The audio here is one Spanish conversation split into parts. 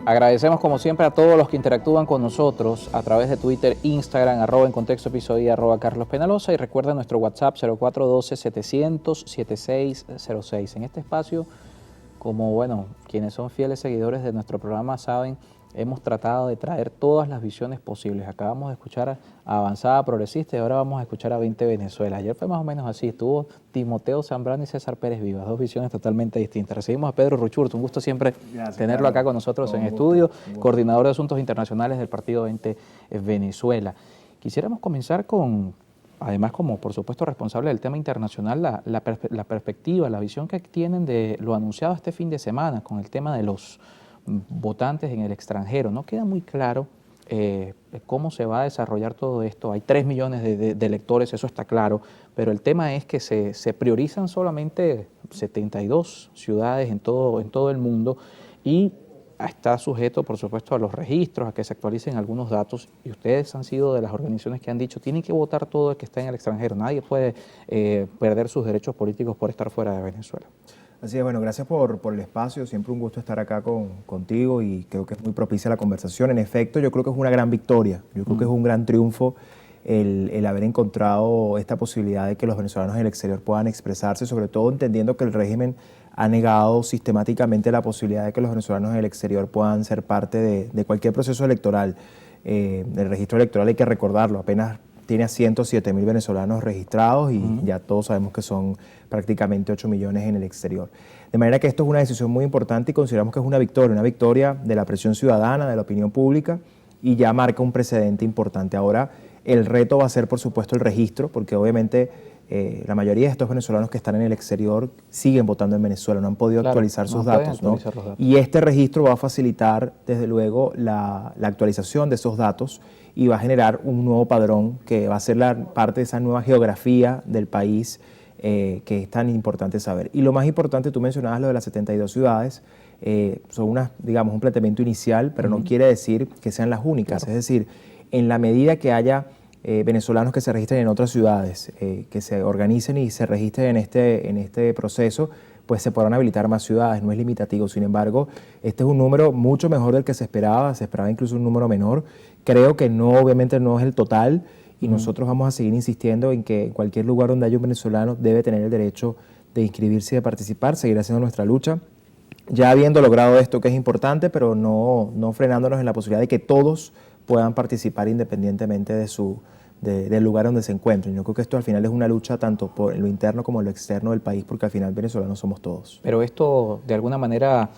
Agradecemos como siempre a todos los que interactúan con nosotros a través de Twitter, Instagram, @en contexto episodio, @Carlos Penalosa, y recuerden nuestro WhatsApp 0412-700-7606. En este espacio, como bueno, quienes son fieles seguidores de nuestro programa saben, hemos tratado de traer todas las visiones posibles. Acabamos de escuchar a Avanzada Progresista y ahora vamos a escuchar a 20 Venezuela. Ayer fue más o menos así, estuvo Timoteo Zambrano y César Pérez Vivas, dos visiones totalmente distintas. Recibimos a Pedro Ruchurto, un gusto siempre tenerlo acá con nosotros en estudio, coordinador de Asuntos Internacionales del Partido 20 Venezuela. Quisiéramos comenzar con, además como por supuesto responsable del tema internacional, la perspectiva, la visión que tienen de lo anunciado este fin de semana con el tema de los votantes en el extranjero. No queda muy claro cómo se va a desarrollar todo esto. Hay 3 millones de electores, eso está claro, pero el tema es que se priorizan solamente 72 ciudades en todo el mundo y está sujeto, por supuesto, a los registros, a que se actualicen algunos datos, y ustedes han sido de las organizaciones que han dicho tienen que votar todo el que está en el extranjero. Nadie puede perder sus derechos políticos por estar fuera de Venezuela. Así es, bueno, gracias por el espacio, siempre un gusto estar acá contigo y creo que es muy propicia la conversación. En efecto, yo creo que es una gran victoria, yo creo que es un gran triunfo el haber encontrado esta posibilidad de que los venezolanos en el exterior puedan expresarse, sobre todo entendiendo que el régimen ha negado sistemáticamente la posibilidad de que los venezolanos en el exterior puedan ser parte de cualquier proceso electoral. El registro electoral, hay que recordarlo, apenas tiene a 107.000 venezolanos registrados y ya todos sabemos que son prácticamente 8 millones en el exterior. De manera que esto es una decisión muy importante y consideramos que es una victoria de la presión ciudadana, de la opinión pública, y ya marca un precedente importante. Ahora el reto va a ser, por supuesto, el registro, porque obviamente la mayoría de estos venezolanos que están en el exterior siguen votando en Venezuela, no han podido actualizar sus datos, ¿no? Y este registro va a facilitar, desde luego, la actualización de esos datos y va a generar un nuevo padrón que va a ser parte de esa nueva geografía del país que es tan importante saber. Y lo más importante, tú mencionabas lo de las 72 ciudades, son digamos, un planteamiento inicial, pero no quiere decir que sean las únicas. Es decir, en la medida que haya venezolanos que se registren en otras ciudades, que se organicen y se registren en este proceso, pues se podrán habilitar más ciudades, no es limitativo. Sin embargo, este es un número mucho mejor del que se esperaba incluso un número menor. Creo que no, obviamente no es el total, y nosotros vamos a seguir insistiendo en que en cualquier lugar donde haya un venezolano debe tener el derecho de inscribirse y de participar, seguir haciendo nuestra lucha, ya habiendo logrado esto que es importante, pero no frenándonos en la posibilidad de que todos puedan participar independientemente del lugar donde se encuentren. Yo creo que esto al final es una lucha tanto por lo interno como lo externo del país, porque al final venezolanos somos todos. Pero esto de alguna manera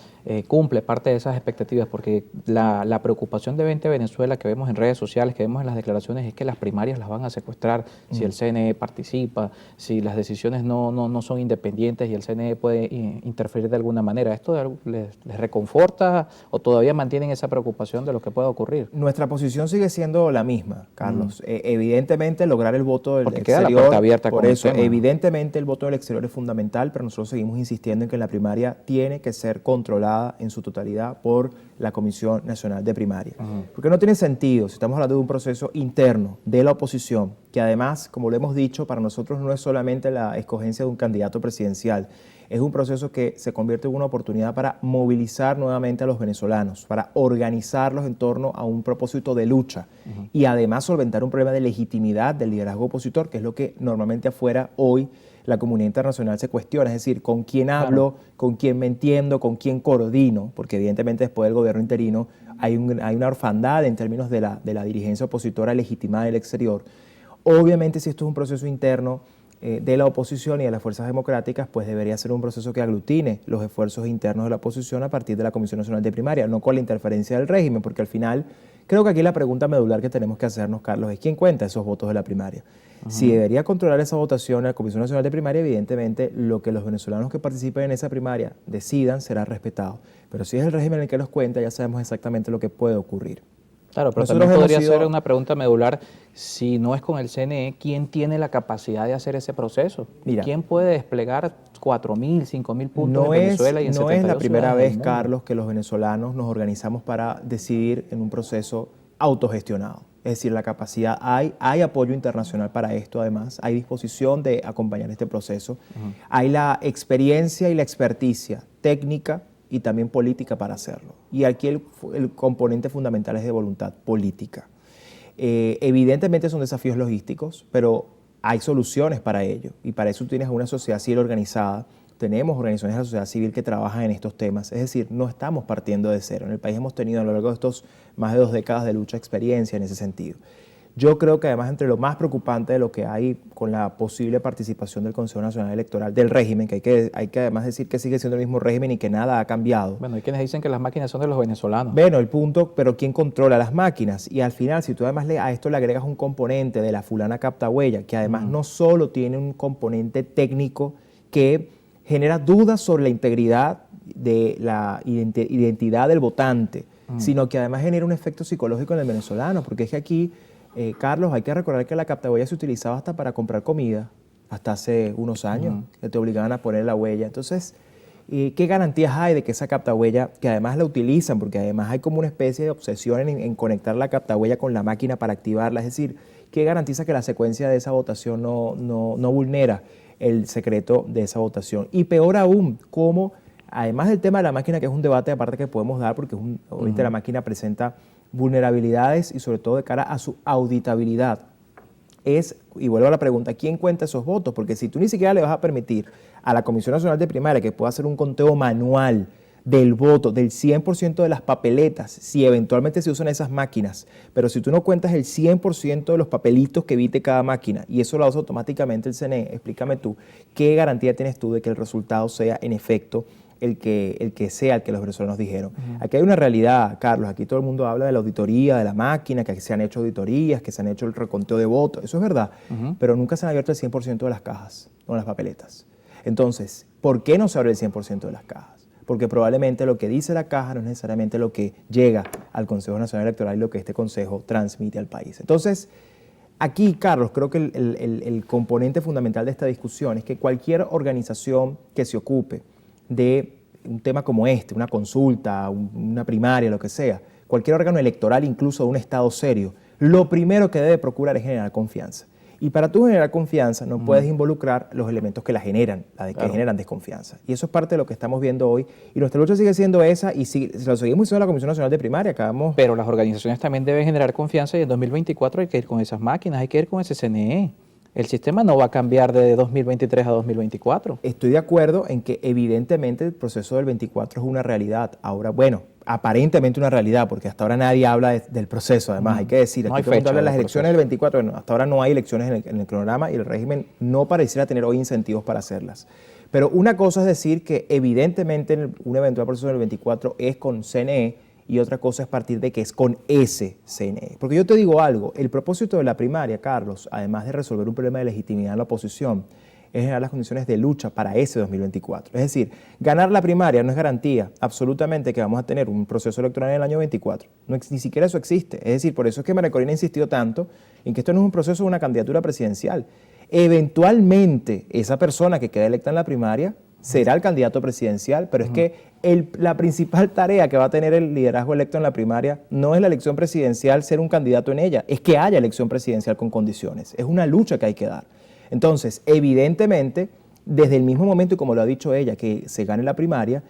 cumple parte de esas expectativas, porque la preocupación de 20 Venezuela que vemos en redes sociales, que vemos en las declaraciones, es que las primarias las van a secuestrar si el CNE participa, si las decisiones no son independientes y el CNE puede interferir de alguna manera. ¿Esto les reconforta o todavía mantienen esa preocupación de lo que pueda ocurrir? Nuestra posición sigue siendo la misma, Carlos. Evidentemente lograr el voto del porque exterior, queda la puerta abierta por con eso, el tema. evidentemente el voto del exterior es fundamental, pero nosotros seguimos insistiendo en que la primaria tiene que ser controlada en su totalidad por la Comisión Nacional de Primaria. Porque no tiene sentido, si estamos hablando de un proceso interno de la oposición, que además, como lo hemos dicho, para nosotros no es solamente la escogencia de un candidato presidencial, es un proceso que se convierte en una oportunidad para movilizar nuevamente a los venezolanos, para organizarlos en torno a un propósito de lucha y además solventar un problema de legitimidad del liderazgo opositor, que es lo que normalmente afuera hoy la comunidad internacional se cuestiona, es decir, con quién hablo, con quién me entiendo, con quién coordino, porque evidentemente después del gobierno interino hay una orfandad en términos de la dirigencia opositora legitimada del exterior. Obviamente, si esto es un proceso interno de la oposición y de las fuerzas democráticas, pues debería ser un proceso que aglutine los esfuerzos internos de la oposición a partir de la Comisión Nacional de Primaria, no con la interferencia del régimen, porque al final creo que aquí la pregunta medular que tenemos que hacernos, Carlos, es ¿quién cuenta esos votos de la primaria? Si debería controlar esa votación la Comisión Nacional de Primaria, evidentemente lo que los venezolanos que participen en esa primaria decidan será respetado. Pero si es el régimen el que los cuenta, ya sabemos exactamente lo que puede ocurrir. Claro, pero también podría ser una pregunta medular, si no es con el CNE, ¿quién tiene la capacidad de hacer ese proceso? Mira, ¿quién puede desplegar 4.000, 5.000 puntos en Venezuela y en 72 No es la primera vez, del Carlos, que los venezolanos nos organizamos para decidir en un proceso autogestionado. Es decir, la capacidad hay apoyo internacional para esto, además, hay disposición de acompañar este proceso, hay la experiencia y la experticia técnica y también política para hacerlo. Y aquí el componente fundamental es de voluntad política. Evidentemente son desafíos logísticos, pero hay soluciones para ello. Y para eso tienes una sociedad civil organizada. Tenemos organizaciones de la sociedad civil que trabajan en estos temas. Es decir, no estamos partiendo de cero. En el país hemos tenido a lo largo de estos más de 2 décadas de lucha, experiencia en ese sentido. Yo creo que además entre lo más preocupante de lo que hay con la posible participación del Consejo Nacional Electoral, del régimen, que hay que además decir que sigue siendo el mismo régimen y que nada ha cambiado. Bueno, hay quienes dicen que las máquinas son de los venezolanos. Bueno, el punto, pero ¿quién controla las máquinas? Y al final, si tú además a esto le agregas un componente de la fulana captahuella, que además no solo tiene un componente técnico que genera dudas sobre la integridad de la identidad del votante, sino que además genera un efecto psicológico en el venezolano, porque es que aquí, Carlos, hay que recordar que la captahuella se utilizaba hasta para comprar comida, hasta hace unos años, que te obligaban a poner la huella. Entonces, ¿qué garantías hay de que esa captahuella, que además la utilizan, porque además hay como una especie de obsesión en conectar la captahuella con la máquina para activarla? Es decir, ¿qué garantiza que la secuencia de esa votación no vulnera el secreto de esa votación? Y peor aún, cómo, además del tema de la máquina, que es un debate aparte que podemos dar, porque ahorita la máquina presenta vulnerabilidades y sobre todo de cara a su auditabilidad, y vuelvo a la pregunta, ¿quién cuenta esos votos? Porque si tú ni siquiera le vas a permitir a la Comisión Nacional de Primaria que pueda hacer un conteo manual del voto, del 100% de las papeletas, si eventualmente se usan esas máquinas, pero si tú no cuentas el 100% de los papelitos que evite cada máquina, y eso lo hace automáticamente el CNE, explícame tú, ¿qué garantía tienes tú de que el resultado sea en efecto el que sea el que los venezolanos dijeron? Aquí hay una realidad, Carlos, aquí todo el mundo habla de la auditoría de la máquina, que se han hecho auditorías, que se han hecho el reconteo de votos, eso es verdad, pero nunca se han abierto el 100% de las cajas o las papeletas. Entonces, ¿por qué no se abre el 100% de las cajas? Porque probablemente lo que dice la caja no es necesariamente lo que llega al Consejo Nacional Electoral y lo que este Consejo transmite al país. Entonces, aquí, Carlos, creo que el componente fundamental de esta discusión es que cualquier organización que se ocupe de un tema como este, una consulta, una primaria, lo que sea, cualquier órgano electoral, incluso de un Estado serio, lo primero que debe procurar es generar confianza. Y para tú generar confianza no puedes involucrar los elementos que la generan, que generan desconfianza. Y eso es parte de lo que estamos viendo hoy. Y nuestra lucha sigue siendo esa y lo seguimos haciendo en la Comisión Nacional de Primaria. Pero las organizaciones también deben generar confianza y en 2024 hay que ir con esas máquinas, hay que ir con ese CNE. El sistema no va a cambiar de 2023 a 2024. Estoy de acuerdo en que evidentemente el proceso del 24 es una realidad. Ahora, bueno, aparentemente una realidad, porque hasta ahora nadie habla del proceso. Además, hay que decir, aquí todo el mundo habla de las elecciones del 24, bueno, hasta ahora no hay elecciones en el cronograma y el régimen no pareciera tener hoy incentivos para hacerlas. Pero una cosa es decir que evidentemente un eventual proceso del 24 es con CNE, y otra cosa es partir de que es con ese CNE. Porque yo te digo algo, el propósito de la primaria, Carlos, además de resolver un problema de legitimidad en la oposición, es generar las condiciones de lucha para ese 2024. Es decir, ganar la primaria no es garantía absolutamente que vamos a tener un proceso electoral en el año 24. Ni siquiera eso existe. Es decir, por eso es que María Corina ha insistido tanto en que esto no es un proceso de una candidatura presidencial. Eventualmente, esa persona que queda electa en la primaria será el candidato presidencial, pero es que la principal tarea que va a tener el liderazgo electo en la primaria no es la elección presidencial ser un candidato en ella, es que haya elección presidencial con condiciones. Es una lucha que hay que dar. Entonces, evidentemente, desde el mismo momento, y como lo ha dicho ella, que se gane la primaria,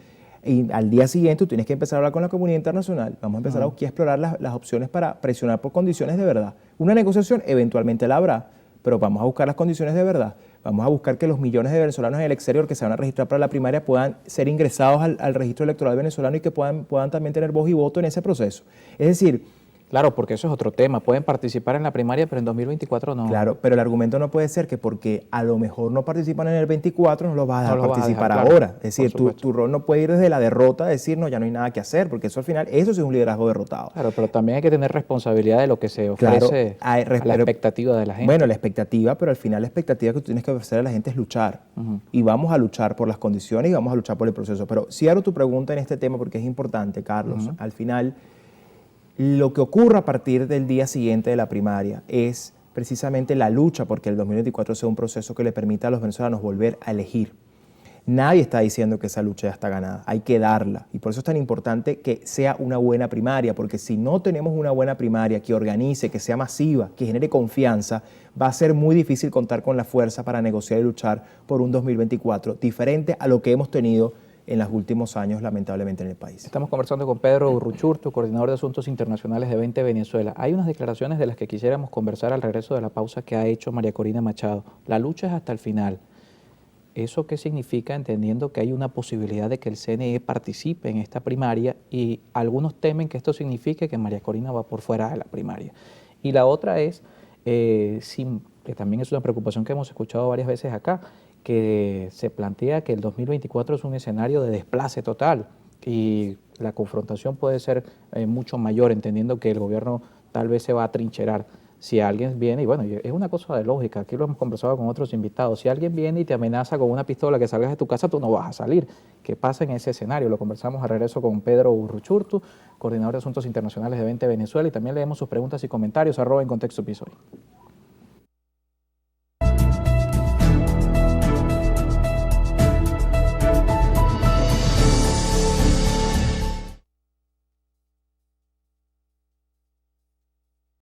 y al día siguiente tú tienes que empezar a hablar con la comunidad internacional, vamos a empezar a explorar las opciones para presionar por condiciones de verdad. Una negociación eventualmente la habrá, pero vamos a buscar las condiciones de verdad. Vamos a buscar que los millones de venezolanos en el exterior que se van a registrar para la primaria puedan ser ingresados al registro electoral venezolano y que puedan también tener voz y voto en ese proceso. Es decir, claro, porque eso es otro tema. Pueden participar en la primaria, pero en 2024 no. Claro, pero el argumento no puede ser que porque a lo mejor no participan en el 24 no los vas a dejar participar ahora. Es decir, tu rol no puede ir desde la derrota a decir, no, ya no hay nada que hacer, porque eso al final, eso sí es un liderazgo derrotado. Claro, pero también hay que tener responsabilidad de lo que se ofrece a la expectativa de la gente. Bueno, la expectativa, pero al final la expectativa que tú tienes que ofrecer a la gente es luchar. Y vamos a luchar por las condiciones y vamos a luchar por el proceso. Pero cierro tu pregunta en este tema porque es importante, Carlos. Al final, lo que ocurra a partir del día siguiente de la primaria es precisamente la lucha porque el 2024 sea un proceso que le permita a los venezolanos volver a elegir. Nadie está diciendo que esa lucha ya está ganada, hay que darla. Y por eso es tan importante que sea una buena primaria, porque si no tenemos una buena primaria que organice, que sea masiva, que genere confianza, va a ser muy difícil contar con la fuerza para negociar y luchar por un 2024 diferente a lo que hemos tenido en los últimos años, lamentablemente, en el país. Estamos conversando con Pedro Urruchurtu, coordinador de Asuntos Internacionales de 20 Venezuela. Hay unas declaraciones de las que quisiéramos conversar al regreso de la pausa que ha hecho María Corina Machado. La lucha es hasta el final. ¿Eso qué significa, entendiendo que hay una posibilidad de que el CNE participe en esta primaria y algunos temen que esto signifique que María Corina va por fuera de la primaria? Y la otra es, que también es una preocupación que hemos escuchado varias veces acá, que se plantea que el 2024 es un escenario de desplace total y la confrontación puede ser mucho mayor, entendiendo que el gobierno tal vez se va a trincherar. Si alguien viene, y bueno, es una cosa de lógica, aquí lo hemos conversado con otros invitados, si alguien viene y te amenaza con una pistola que salgas de tu casa, tú no vas a salir. ¿Qué pasa en ese escenario? Lo conversamos al regreso con Pedro Urruchurtu, coordinador de Asuntos Internacionales de 20 Venezuela, y también leemos sus preguntas y comentarios, @encontexto episodio.